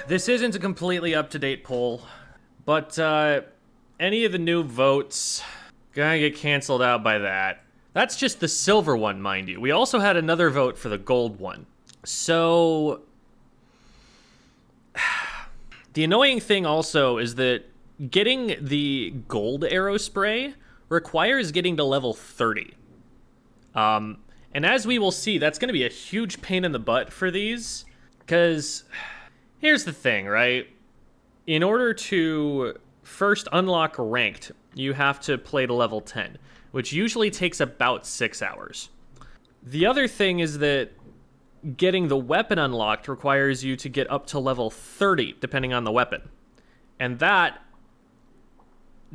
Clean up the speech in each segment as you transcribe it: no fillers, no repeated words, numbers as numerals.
This isn't a completely up-to-date poll, but any of the new votes gonna get canceled out by that. That's just the silver one, mind you. We also had another vote for the gold one. So the annoying thing also is that getting the gold Aerospray requires getting to level 30. And as we will see, that's going to be a huge pain in the butt for these, because here's the thing, right? In order to first unlock ranked, you have to play to level 10, which usually takes about 6 hours. The other thing is that getting the weapon unlocked requires you to get up to level 30, depending on the weapon. And that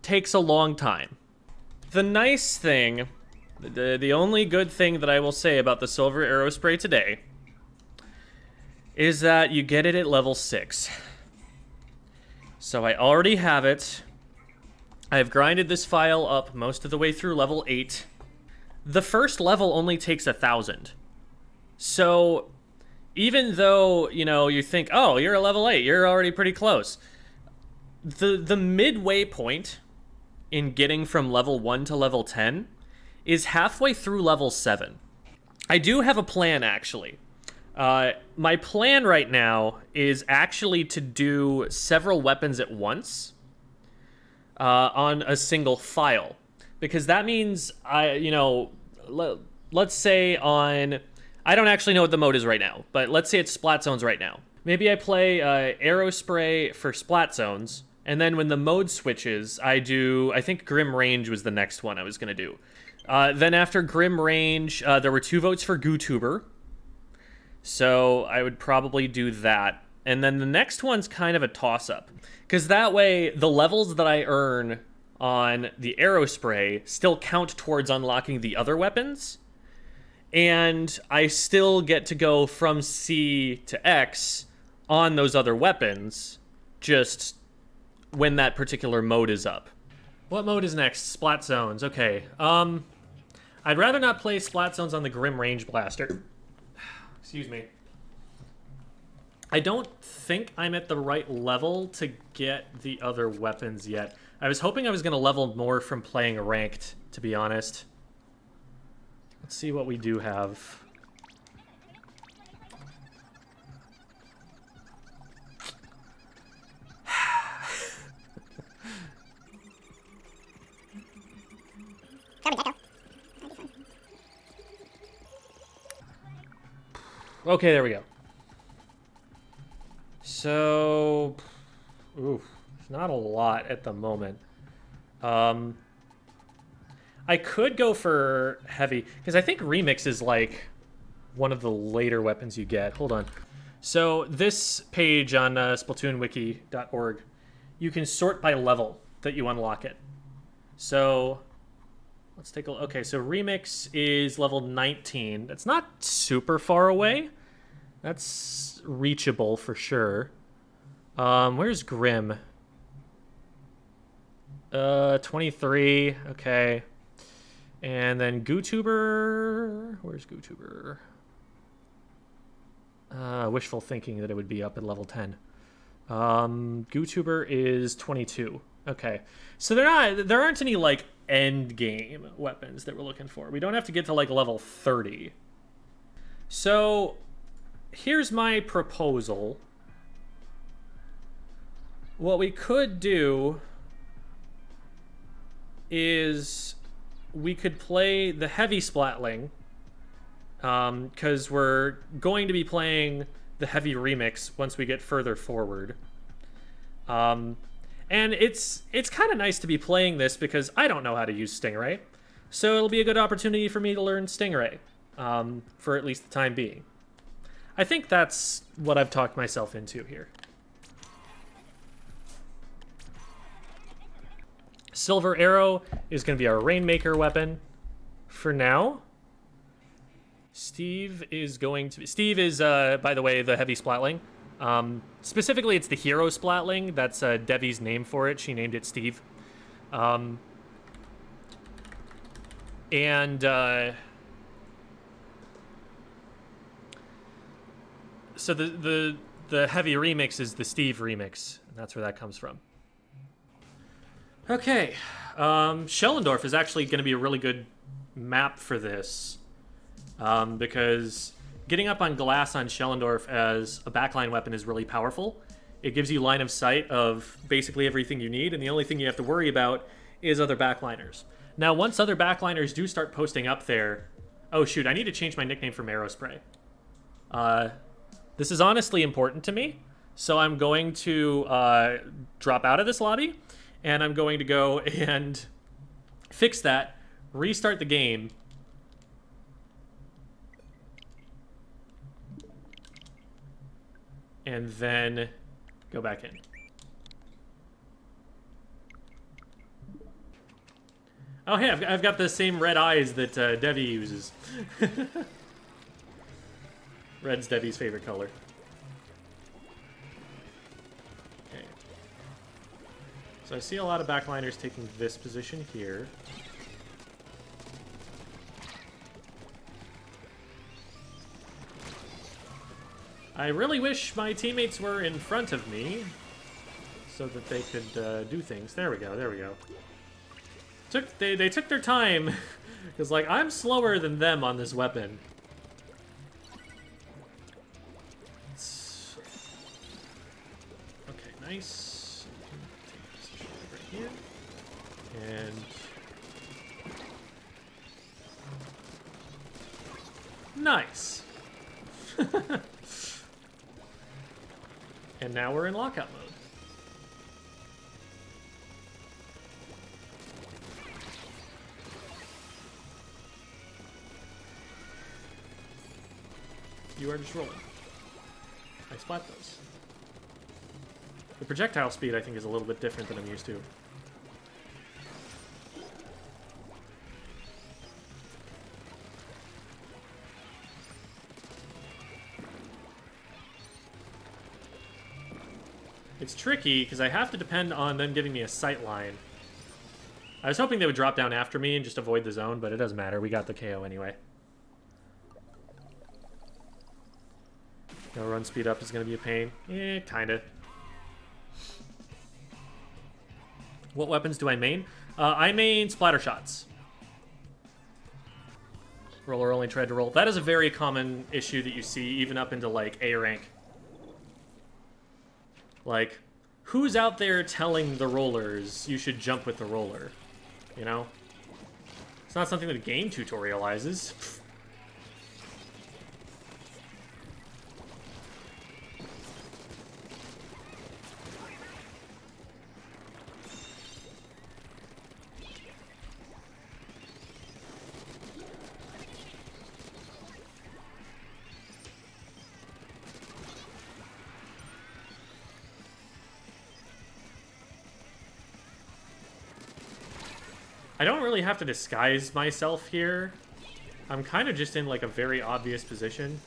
takes a long time. The nice thing, the only good thing that I will say about the silver Aerospray today is that you get it at level 6. So I already have it. I've grinded this file up most of the way through level 8. The first level only takes 1,000. So even though, you know, you think, oh, you're a level 8, you're already pretty close. The midway point in getting from level 1 to level 10 is halfway through level 7. I do have a plan, actually. My plan right now is actually to do several weapons at once on a single file. Because that means, let's say on... I don't actually know what the mode is right now, but let's say it's Splat Zones right now. Maybe I play Aerospray for Splat Zones, and then when the mode switches, I think Grim Range was the next one I was going to do. Then after Grim Range, there were 2 votes for Goo Tuber, so I would probably do that. And then the next one's kind of a toss-up, because that way the levels that I earn on the Aerospray still count towards unlocking the other weapons, and I still get to go from C to X on those other weapons, just when that particular mode is up. What mode is next? Splat Zones. Okay. I'd rather not play Splat Zones on the Grim Range Blaster. Excuse me. I don't think I'm at the right level to get the other weapons yet. I was hoping I was going to level more from playing ranked, to be honest. Let's see what we do have. Okay, there we go. So, oof, not a lot at the moment. I could go for heavy, because I think Remix is like one of the later weapons you get. Hold on. So this page on SplatoonWiki.org, you can sort by level that you unlock it. So let's take a look. Okay, so Remix is level 19. That's not super far away. That's reachable for sure. Where's Grim? 23. Okay. And then Goo Tuber. Where's Goo Tuber? Wishful thinking that it would be up at level 10. Goo Tuber is 22. Okay. So there aren't any like end game weapons that we're looking for. We don't have to get to like level 30. So here's my proposal. What we could do is we could play the Heavy Splatling, because we're going to be playing the Heavy Remix once we get further forward. And it's kind of nice to be playing this because I don't know how to use Stingray, so it'll be a good opportunity for me to learn Stingray, for at least the time being. I think that's what I've talked myself into here. Silver Arrow is going to be our Rainmaker weapon for now. Steve is, by the way, the Heavy Splatling. Specifically, it's the Hero Splatling. That's Devi's name for it. She named it Steve. So the the Heavy remix is the Steve remix, and that's where that comes from. Okay, Schellendorf is actually going to be a really good map for this, because getting up on glass on Schellendorf as a backline weapon is really powerful. It gives you line of sight of basically everything you need, and the only thing you have to worry about is other backliners. Now, once other backliners do start posting up there... Oh, shoot, I need to change my nickname from Aerospray. This is honestly important to me, so I'm going to drop out of this lobby, and I'm going to go and fix that, restart the game, and then go back in. Oh, hey, I've got the same red eyes that Devi uses. Red's Devi's favorite color. Okay. So I see a lot of backliners taking this position here. I really wish my teammates were in front of me so that they could do things. There we go, there we go. They took their time, because, like, I'm slower than them on this weapon. Okay, nice. Take position right here. And... Nice. And now we're in lockout mode. You are just rolling. I splat those. The projectile speed, I think, is a little bit different than I'm used to. It's tricky, because I have to depend on them giving me a sight line. I was hoping they would drop down after me and just avoid the zone, but it doesn't matter. We got the KO anyway. No run speed up is going to be a pain. Eh, kinda. What weapons do I main? I main splatter shots. Roller only tried to roll. That is a very common issue that you see even up into, like, A rank. Like, who's out there telling the rollers you should jump with the roller? You know? It's not something that a game tutorializes. I don't really have to disguise myself here. I'm kind of just in, like, a very obvious position.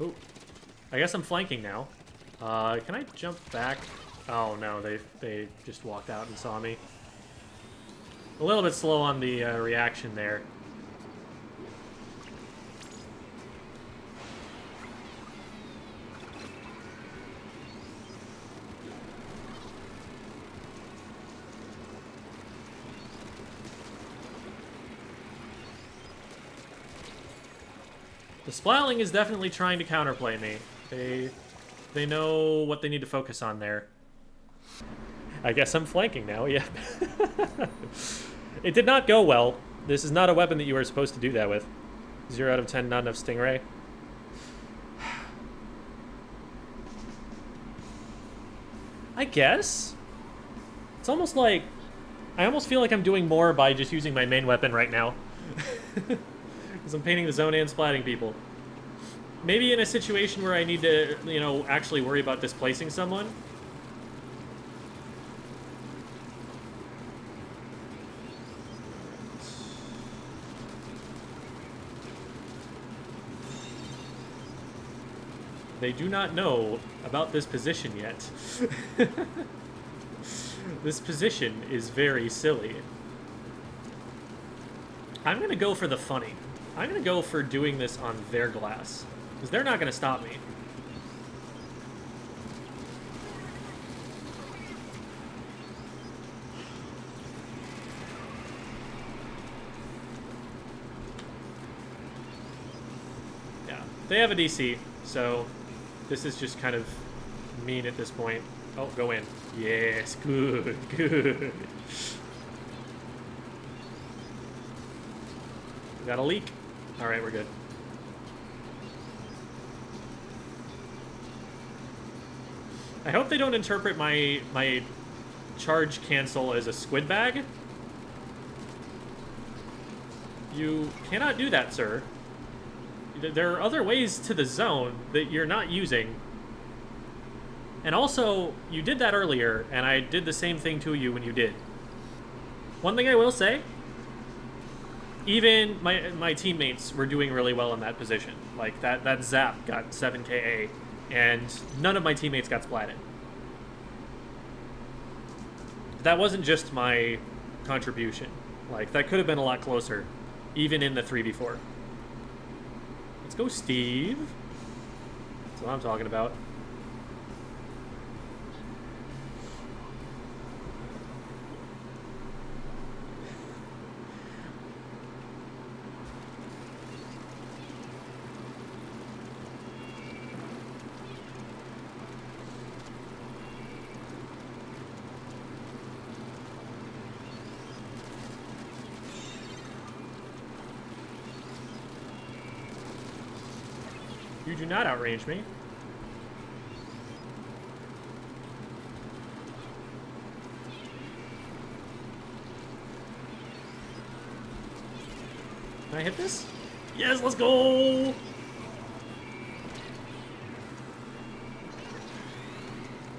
Ooh. I guess I'm flanking now. Can I jump back? Oh, no, they just walked out and saw me. A little bit slow on the reaction there. The Splatling is definitely trying to counterplay me. They know what they need to focus on there. I guess I'm flanking now, yeah. It did not go well. This is not a weapon that you are supposed to do that with. 0 out of 10, not enough Stingray. I guess. It's almost like... I almost feel like I'm doing more by just using my main weapon right now. Because I'm painting the zone and splatting people. Maybe in a situation where I need to, you know, actually worry about displacing someone. They do not know about this position yet. This position is very silly. I'm gonna go for the funny. I'm going to go for doing this on their glass, because they're not going to stop me. Yeah, they have a DC, so this is just kind of mean at this point. Oh, go in. Yes, good, good. We got a leak. All right, we're good. I hope they don't interpret my charge cancel as a squid bag. You cannot do that, sir. There are other ways to the zone that you're not using. And also, you did that earlier, and I did the same thing to you when you did. One thing I will say, even my teammates were doing really well in that position. Like, that Zap got 7 KA, and none of my teammates got splatted. That wasn't just my contribution. Like, that could have been a lot closer, even in the 3v4. Let's go, Steve. That's what I'm talking about. You do not outrange me. Can I hit this? Yes, let's go!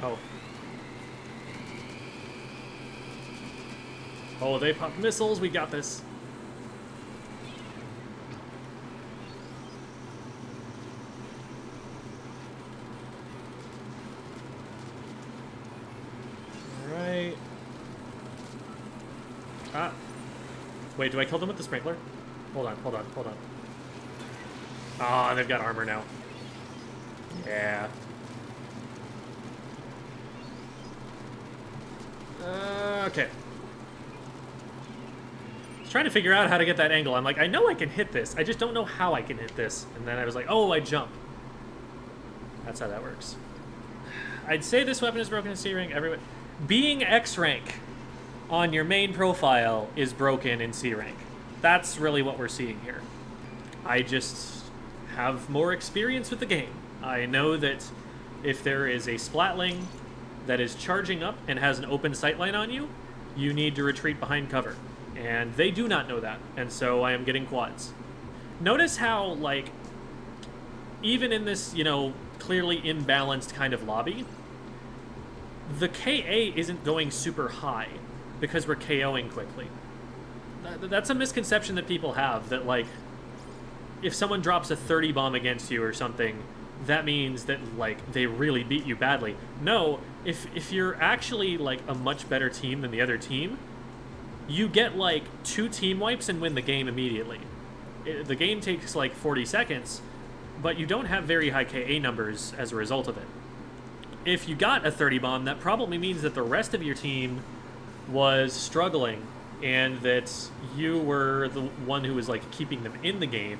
Oh. Oh, they popped missiles. We got this. Wait, do I kill them with the sprinkler? Hold on, hold on, hold on. Ah, they've got armor now. Yeah. Okay. I was trying to figure out how to get that angle. I'm like, I know I can hit this. I just don't know how I can hit this. And then I was like, oh, I jump. That's how that works. I'd say this weapon is broken in C rank. Everywhere. Being X rank on your main profile is broken in C rank. That's really what we're seeing here. I just have more experience with the game. I know that if there is a Splatling that is charging up and has an open sightline on you, you need to retreat behind cover. And they do not know that, and so I am getting quads. Notice how, like, even in this, you know, clearly imbalanced kind of lobby, the KA isn't going super high because we're KOing quickly. That's a misconception that people have, that, like, if someone drops a 30 bomb against you or something, that means that, like, they really beat you badly. No, if you're actually, like, a much better team than the other team, you get, like, 2 team wipes and win the game immediately. The game takes, like, 40 seconds, but you don't have very high KA numbers as a result of it. If you got a 30 bomb, that probably means that the rest of your team was struggling and that you were the one who was, like, keeping them in the game.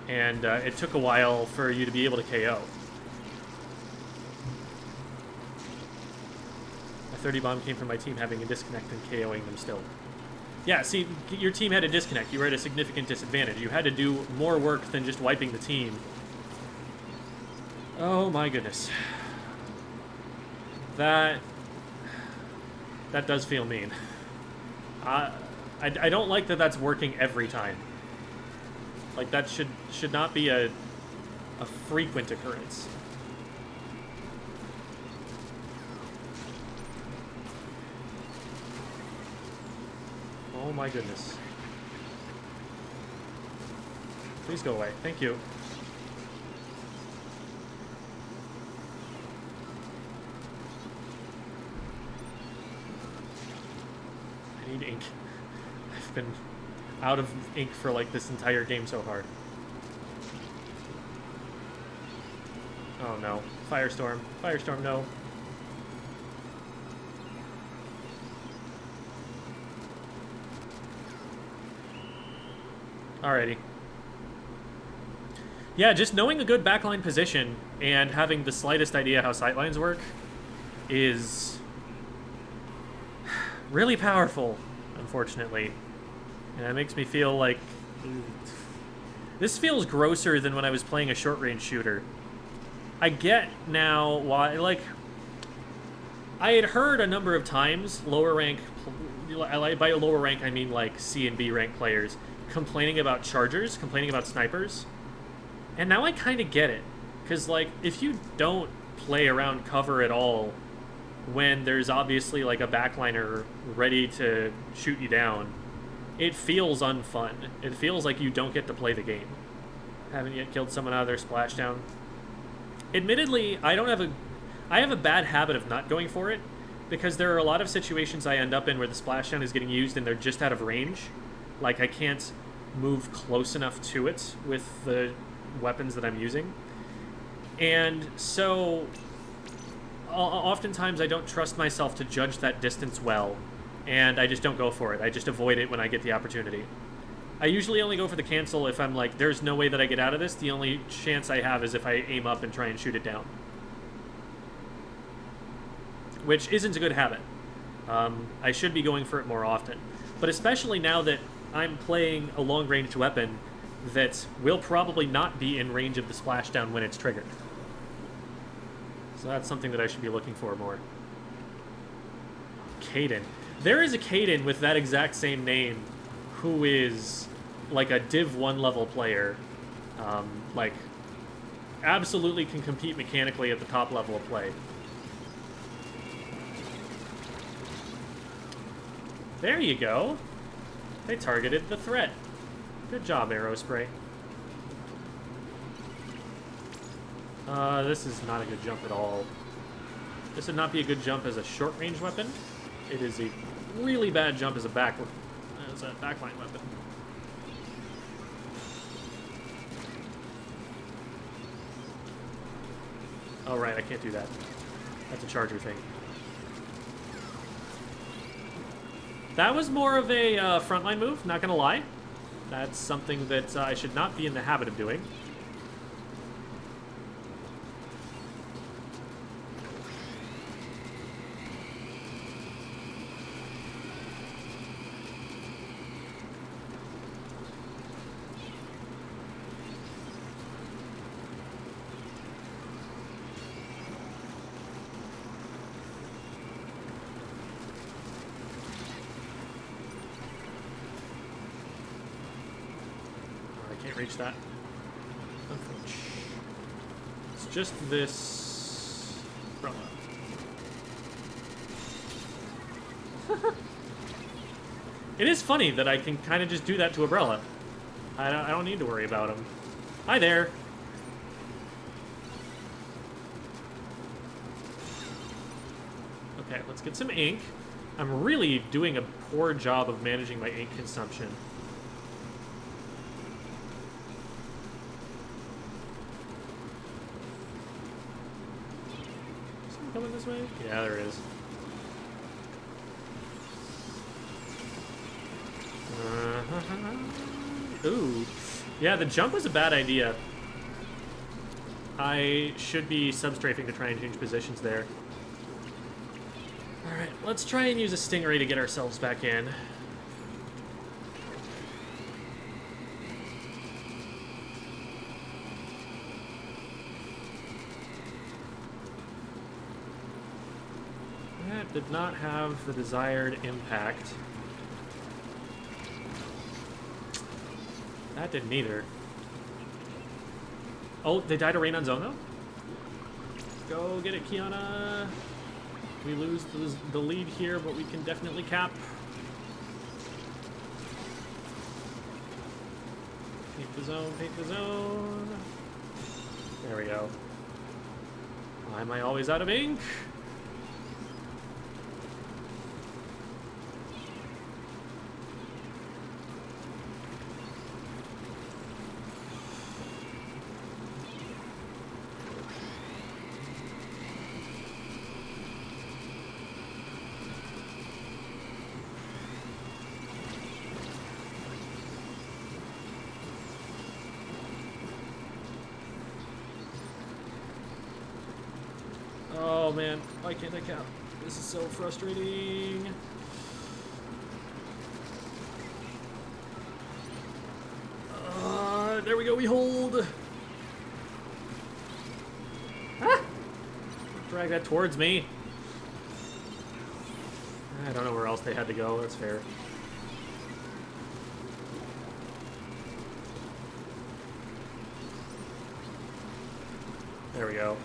And it took a while for you to be able to KO. A 30 bomb came from my team having a disconnect and KOing them still. Yeah, see, your team had a disconnect. You were at a significant disadvantage. You had to do more work than just wiping the team. Oh my goodness. That does feel mean. I don't like that that's working every time. Like, that should not be a frequent occurrence. Oh my goodness. Please go away. Thank you. I need ink. been out of ink for like this entire game so far. Oh no. Firestorm. Firestorm, no. Alrighty. Yeah, just knowing a good backline position and having the slightest idea how sightlines work is really powerful, unfortunately. And it makes me feel like... This feels grosser than when I was playing a short-range shooter. I get now why, like... I had heard a number of times lower rank... By lower rank, I mean like C and B rank players complaining about chargers, complaining about snipers. And now I kind of get it. Because, like, if you don't play around cover at all when there's obviously, like, a backliner ready to shoot you down, it feels unfun. It feels like you don't get to play the game. Haven't yet killed someone out of their splashdown. Admittedly, I have a bad habit of not going for it, because there are a lot of situations I end up in where the splashdown is getting used and they're just out of range. Like, I can't move close enough to it with the weapons that I'm using. And so oftentimes I don't trust myself to judge that distance well, and I just don't go for it. I just avoid it when I get the opportunity. I usually only go for the cancel if I'm like, there's no way that I get out of this. The only chance I have is if I aim up and try and shoot it down, which isn't a good habit. I should be going for it more often, but especially now that I'm playing a long-range weapon that will probably not be in range of the splashdown when it's triggered. So that's something that I should be looking for more. Caden. There is a Caden with that exact same name who is like a Div 1 level player. Like, absolutely can compete mechanically at the top level of play. There you go. They targeted the threat. Good job, Aerospray. This is not a good jump at all. This would not be a good jump as a short-range weapon. It is a really bad jump as a backline weapon. Oh, right, I can't do that. That's a charger thing. That was more of a frontline move, not gonna lie. That's something that I should not be in the habit of doing. Reach that. It's just this umbrella. It is funny that I can kind of just do that to Umbrella. I don't need to worry about him. Hi there. Okay, let's get some ink. I'm really doing a poor job of managing my ink consumption. Coming this way? Yeah, there is. Ooh. Yeah, the jump was a bad idea. I should be substrafing to try and change positions there. Alright, let's try and use a Stingray to get ourselves back in. That did not have the desired impact. That didn't either. Oh, they died to rain on zone, though? Go get it, Kiana. We lose the lead here, but we can definitely cap. Paint the zone, paint the zone. There we go. Why am I always out of ink? Oh man, why can't I count? This is so frustrating. There we go, we hold. Ah! Drag that towards me. I don't know where else they had to go, that's fair. There we go.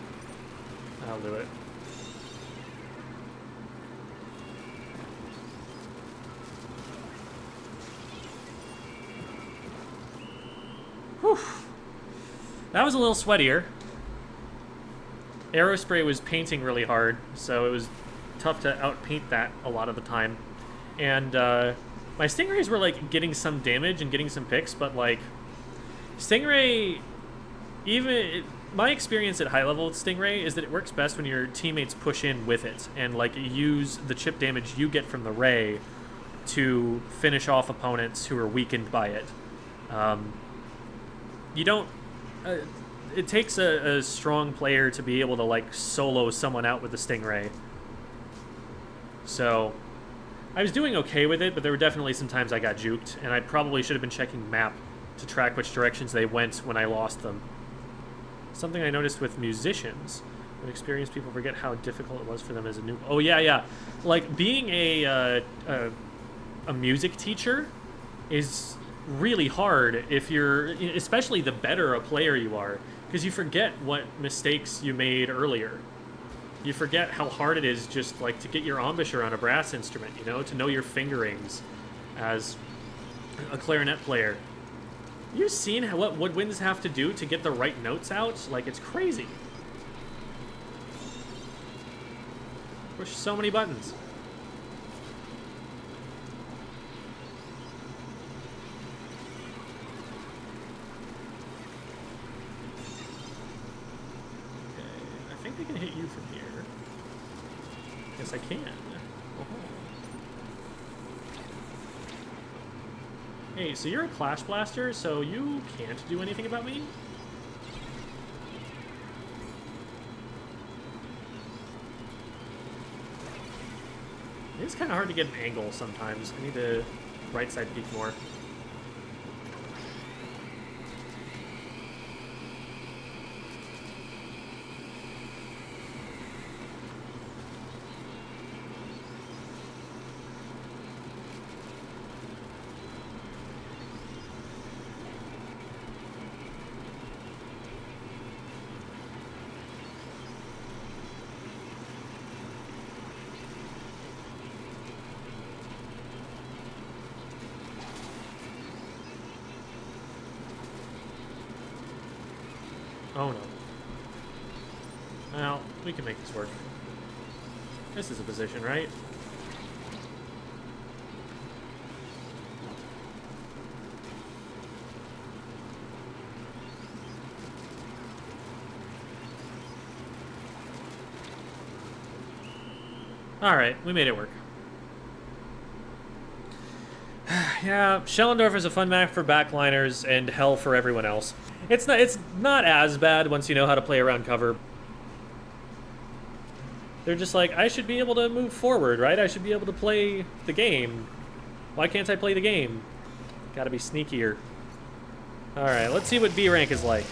I'll do it. Whew. That was a little sweatier. Aerospray was painting really hard, so it was tough to outpaint that a lot of the time. And my Stingrays were like getting some damage and getting some picks, but like Stingray, my experience at high level with Stingray is that it works best when your teammates push in with it and like use the chip damage you get from the ray to finish off opponents who are weakened by it. You don't. It takes a strong player to be able to like solo someone out with the Stingray. So I was doing okay with it, but there were definitely some times I got juked, and I probably should have been checking map to track which directions they went when I lost them. Something I noticed with musicians, when experienced people forget how difficult it was for them as a new. Oh yeah. Like being a music teacher is really hard if you're, especially the better a player you are, because you forget what mistakes you made earlier. You forget how hard it is just like to get your embouchure on a brass instrument, you know, to know your fingerings as a clarinet player. You've seen what woodwinds have to do to get the right notes out? Like, it's crazy. Push so many buttons. I think I can hit you from here. Yes, I can. Oh. Hey, so you're a Clash Blaster, so you can't do anything about me? It's kind of hard to get an angle sometimes. I need to right side peek more. Oh no. Well, we can make this work. This is a position, right? Alright, we made it work. Yeah, Schellendorf is a fun map for backliners and hell for everyone else. It's not as bad once you know how to play around cover. They're just like, I should be able to move forward, right? I should be able to play the game. Why can't I play the game? Gotta be sneakier. Alright, let's see what B rank is like.